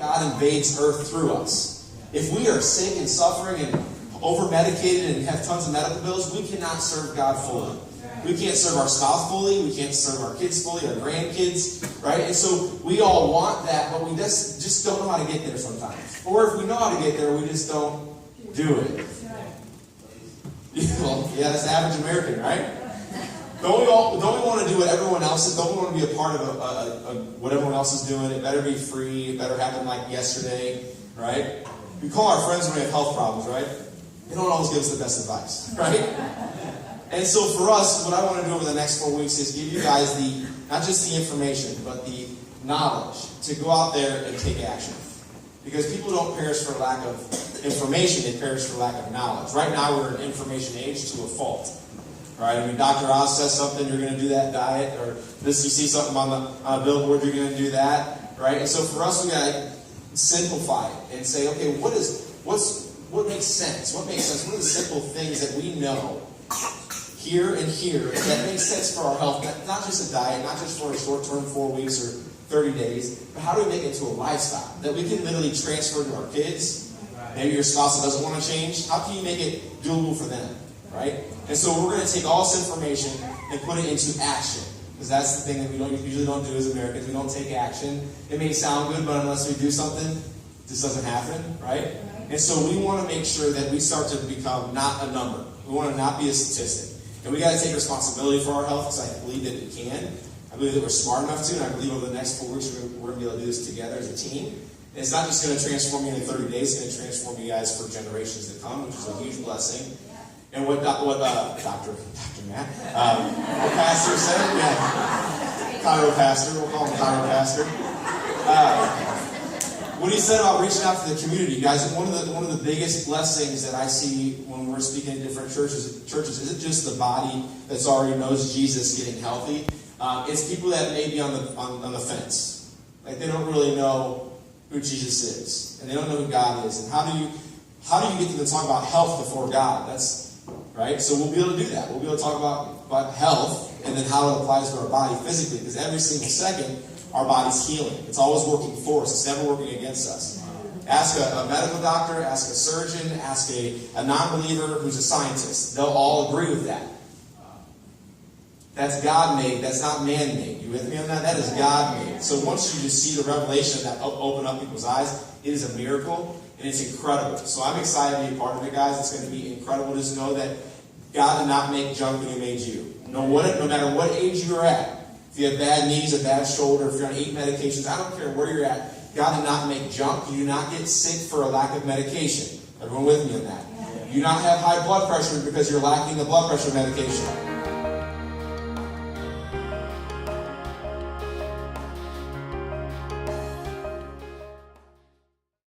God invades earth through us. If we are sick and suffering and over-medicated and have tons of medical bills, we cannot serve God fully. We can't serve our spouse fully. We can't serve our kids fully, our grandkids, right? And so we all want that, but we just don't know how to get there sometimes. Or if we know how to get there, we just don't do it. Well, yeah, that's the average American, right? Don't we want to do what everyone else is? Don't we want to be a part of what everyone else is doing? It better be free. It better happen like yesterday, right? We call our friends when we have health problems, right? They don't always give us the best advice, right? And so for us, what I want to do over the next 4 weeks is give you guys not just the information, but the knowledge to go out there and take action. Because people don't perish for lack of information, they perish for lack of knowledge. Right now we're in an information age to a fault. Right? I mean, Dr. Oz says something, you're going to do that diet, or you see something on a billboard, you're going to do that, right? And so for us, we got to simplify it and say, okay, what makes sense? What makes sense? What are the simple things that we know here and here that makes sense for our health? Not just a diet, not just for a short-term 4 weeks or 30 days, but how do we make it to a lifestyle that we can literally transfer to our kids? Maybe your spouse that doesn't want to change. How can you make it doable for them, right? And so we're going to take all this information and put it into action. Because that's the thing that we usually don't do as Americans. We don't take action. It may sound good, but unless we do something, this doesn't happen, right? And so we want to make sure that we start to become not a number. We want to not be a statistic. And we got to take responsibility for our health, because I believe that we can. I believe that we're smart enough to, and I believe over the next 4 weeks we're going to be able to do this together as a team. And it's not just going to transform you in 30 days, it's going to transform you guys for generations to come, which is a huge blessing. And what Dr. Matt, what Pastor said, yeah, chiropastor, we'll call him chiropastor. What he said about reaching out to the community, guys, one of the biggest blessings that I see when we're speaking in different churches isn't just the body that's already knows Jesus getting healthy. It's people that may be on the fence, like they don't really know who Jesus is, and they don't know who God is, and how do you get them to talk about health before God? That's right. So we'll be able to do that. We'll be able to talk about health and then how it applies to our body physically, because every single second our body's healing. It's always working for us. It's never working against us. Ask a medical doctor, ask a surgeon, ask a non-believer who's a scientist. They'll all agree with that. That's God-made. That's not man-made. You with me on that? That is God-made. So once you just see the revelation of that open up people's eyes, it is a miracle, and it's incredible. So I'm excited to be a part of it, guys. It's going to be incredible. Just know that God did not make junk when He made you. No matter what age you're at, if you have bad knees, a bad shoulder, if you're on 8 medications, I don't care where you're at, God did not make junk. You do not get sick for a lack of medication. Everyone with me on that? You do not have high blood pressure because you're lacking the blood pressure medication.